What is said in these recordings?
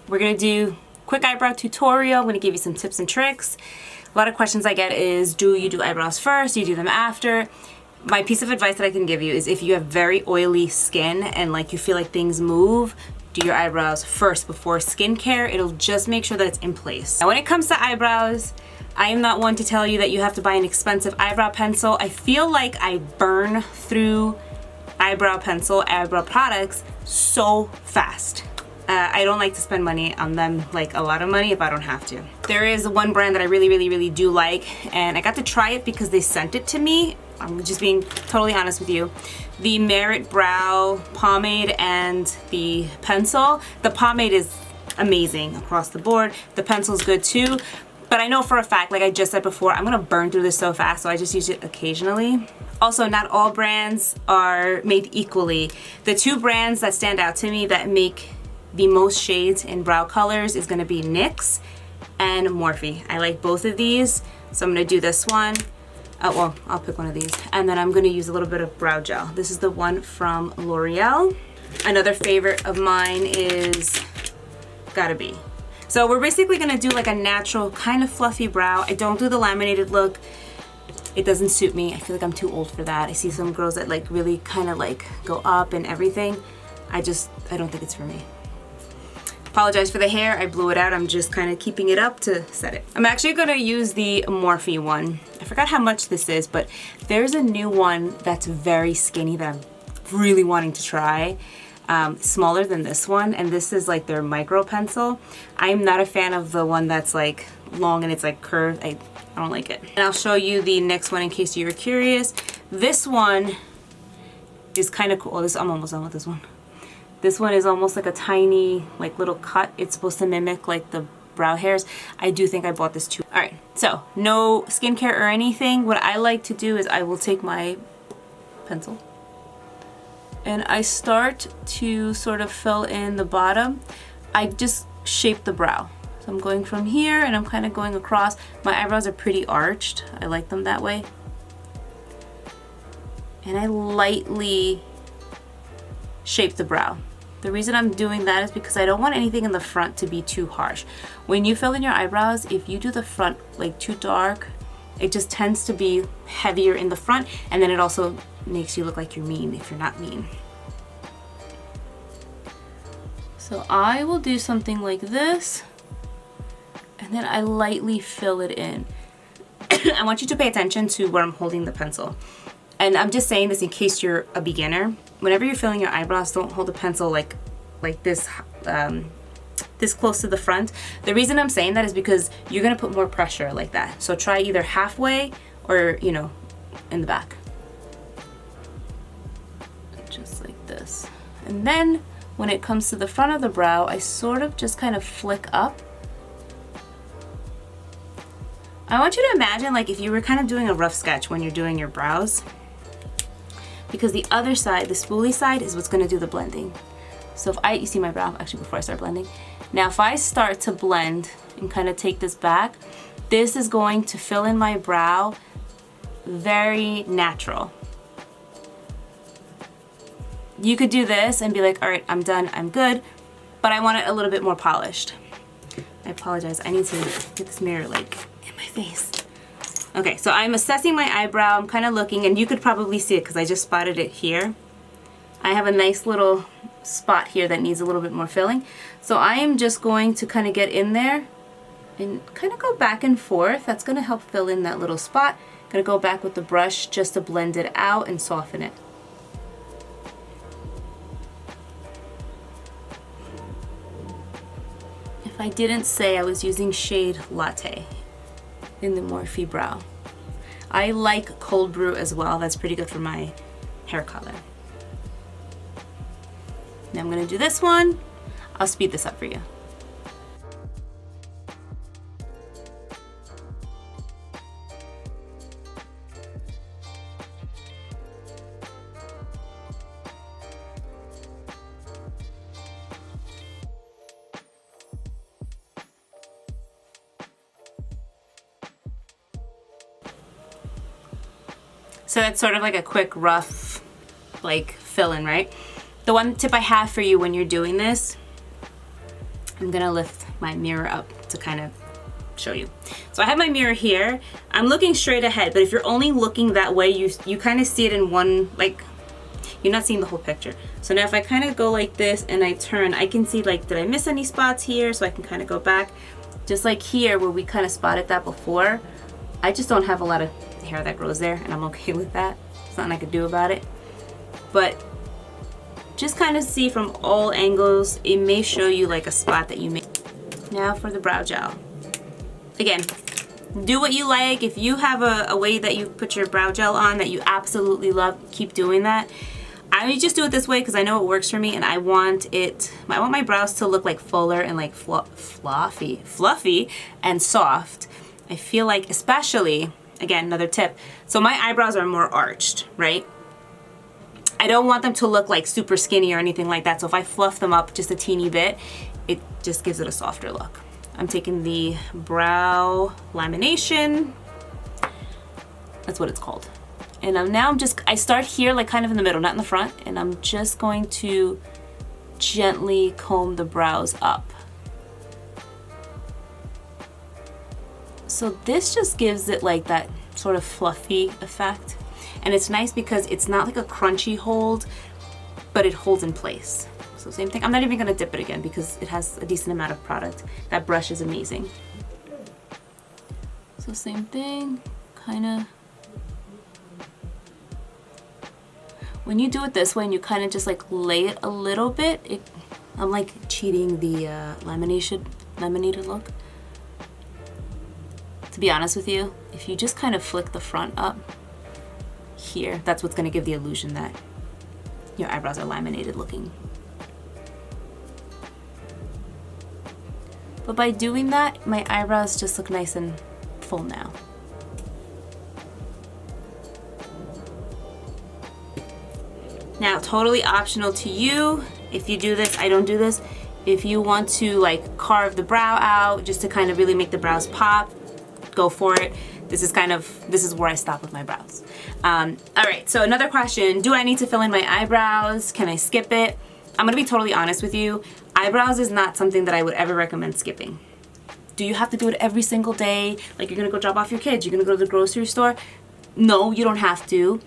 we're gonna do quick eyebrow tutorial. I'm gonna give you some tips and tricks. A lot of questions I get is, do you do eyebrows first? Do you do them after? My piece of advice that I can give you is if you have very oily skin and like you feel like things move, do your eyebrows first before skincare. It'll just make sure that it's in place. Now when it comes to eyebrows, I am not one to tell you that you have to buy an expensive eyebrow pencil. I feel like I burn through eyebrow products so fast. I don't like to spend money on them, like a lot of money, if I don't have to. There is one brand that I really do like, and I got to try it because they sent it to me. I'm just being totally honest with you. The Merit Brow Pomade and the pencil. The pomade is amazing across the board. The pencil's good too. But I know for a fact, like I just said before, I'm gonna burn through this so fast, so I just use it occasionally. Also, not all brands are made equally. The two brands that stand out to me that make the most shades in brow colors is gonna be NYX and Morphe. I like both of these, so I'm gonna do this one. Well, I'll pick one of these. And then I'm gonna use a little bit of brow gel. This is the one from L'Oréal. Another favorite of mine is Gotta Be. So we're basically gonna do like a natural, kind of fluffy brow. I don't do the laminated look. It doesn't suit me. I feel like I'm too old for that. I see some girls that like really kind of like go up and everything. I don't think it's for me. Apologize for the hair, I blew it out. I'm just kind of keeping it up to set it. I'm actually gonna use the Morphe one. I forgot how much this is, but there's a new one that's very skinny that I'm really wanting to try. Smaller than this one, and this is like their micro pencil. I'm not a fan of the one that's like long and it's like curved. I don't like it. And I'll show you the next one in case you were curious. This one is kind of cool. I'm almost done with this one. This one is almost like a tiny, like little cut. It's supposed to mimic like the brow hairs. I do think I bought this too. All right, so no skincare or anything. What I like to do is I will take my pencil and I start to sort of fill in the bottom. I just shape the brow. So I'm going from here and I'm kind of going across. My eyebrows are pretty arched. I like them that way. And I lightly shape the brow. The reason I'm doing that is because I don't want anything in the front to be too harsh. When you fill in your eyebrows, if you do the front like too dark, it just tends to be heavier in the front, and then it also makes you look like you're mean if you're not mean. So I will do something like this, and then I lightly fill it in. I want you to pay attention to where I'm holding the pencil. And I'm just saying this in case you're a beginner. Whenever you're filling your eyebrows, don't hold the pencil like this, this close to the front. The reason I'm saying that is because you're gonna put more pressure like that. So try either halfway or, you know, in the back. Just like this. And then when it comes to the front of the brow, I sort of just kind of flick up. I want you to imagine like if you were kind of doing a rough sketch when you're doing your brows, because the other side, the spoolie side, is what's gonna do the blending. So if you see my brow, actually before I start blending. Now if I start to blend and kind of take this back, this is going to fill in my brow very natural. You could do this and be like, all right, I'm done, I'm good, but I want it a little bit more polished. I apologize, I need to get this mirror like in my face. Okay, so I'm assessing my eyebrow. I'm kind of looking, and you could probably see it because I just spotted it here. I have a nice little spot here that needs a little bit more filling. So I am just going to kind of get in there and kind of go back and forth. That's going to help fill in that little spot. I'm going to go back with the brush just to blend it out and soften it. If I didn't say, I was using shade Latte in the Morphe Brow. I like cold brew as well. That's pretty good for my hair color. Now I'm gonna do this one. I'll speed this up for you. So that's sort of like a quick, rough, like fill-in, right? The one tip I have for you when you're doing this, I'm gonna lift my mirror up to kind of show you. So I have my mirror here. I'm looking straight ahead, but if you're only looking that way, you kind of see it in one, like, you're not seeing the whole picture. So now if I kind of go like this and I turn, I can see, like, did I miss any spots here? So I can kind of go back. Just like here where we kind of spotted that before, I just don't have a lot of hair that grows there, and I'm okay with that. There's nothing I could do about it. But just kind of see from all angles. It may show you like a spot that you may. Now for the brow gel. Again, do what you like. If you have a way that you put your brow gel on that you absolutely love, keep doing that. I just do it this way because I know it works for me, and I want my brows to look like fuller and like fluffy and soft. I feel like, especially, again, another tip, so my eyebrows are more arched, right? I don't want them to look like super skinny or anything like that, so if I fluff them up just a teeny bit, it just gives it a softer look. I'm taking the brow lamination, that's what it's called. And now I start here, like kind of in the middle, not in the front, and I'm just going to gently comb the brows up. So this just gives it like that sort of fluffy effect. And it's nice because it's not like a crunchy hold, but it holds in place. So same thing. I'm not even gonna dip it again because it has a decent amount of product. That brush is amazing. So same thing, kinda. When you do it this way and you kind of just like lay it a little bit, I'm like cheating the laminated look. To be honest with you, if you just kind of flick the front up here, that's what's gonna give the illusion that your eyebrows are laminated looking. But by doing that, my eyebrows just look nice and full now. Now, totally optional to you. If you do this, I don't do this. If you want to like carve the brow out just to kind of really make the brows pop, go for it. This is where I stop with my brows. All right, so another question, do I need to fill in my eyebrows? Can I skip it? I'm gonna be totally honest with you. Eyebrows is not something that I would ever recommend skipping. Do you have to do it every single day? Like you're gonna go drop off your kids, you're gonna go to the grocery store? No, you don't have to.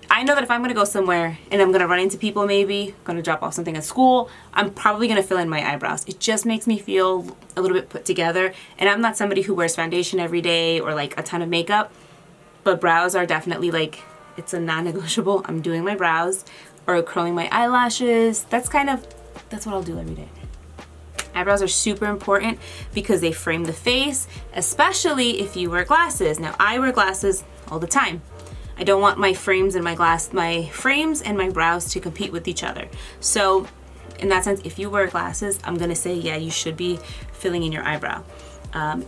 I know that if I'm gonna go somewhere and I'm gonna run into people, maybe gonna drop off something at school, I'm probably gonna fill in my eyebrows. It just makes me feel a little bit put together. And I'm not somebody who wears foundation every day or like a ton of makeup, but brows are definitely like, it's a non-negotiable. I'm doing my brows or curling my eyelashes. That's what I'll do every day. Eyebrows are super important because they frame the face, especially if you wear glasses. Now I wear glasses all the time. I don't want my frames and my brows to compete with each other. So in that sense, if you wear glasses, I'm gonna say, yeah, you should be filling in your eyebrow.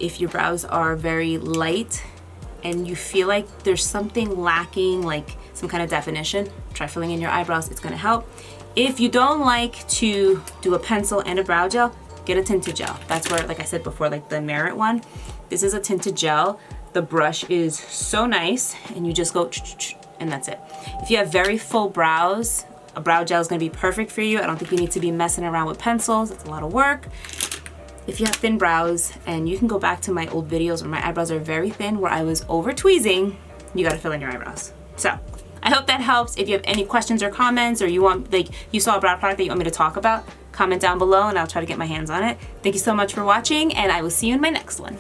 If your brows are very light and you feel like there's something lacking, like some kind of definition, try filling in your eyebrows, it's gonna help. If you don't like to do a pencil and a brow gel, get a tinted gel. That's where, like I said before, like the Merit one, this is a tinted gel. The brush is so nice and you just go and that's it. If you have very full brows, a brow gel is gonna be perfect for you. I don't think you need to be messing around with pencils. It's a lot of work. If you have thin brows, and you can go back to my old videos where my eyebrows are very thin, where I was over tweezing, you gotta fill in your eyebrows. So I hope that helps. If you have any questions or comments, or you saw a brow product that you want me to talk about, comment down below and I'll try to get my hands on it. Thank you so much for watching, and I will see you in my next one.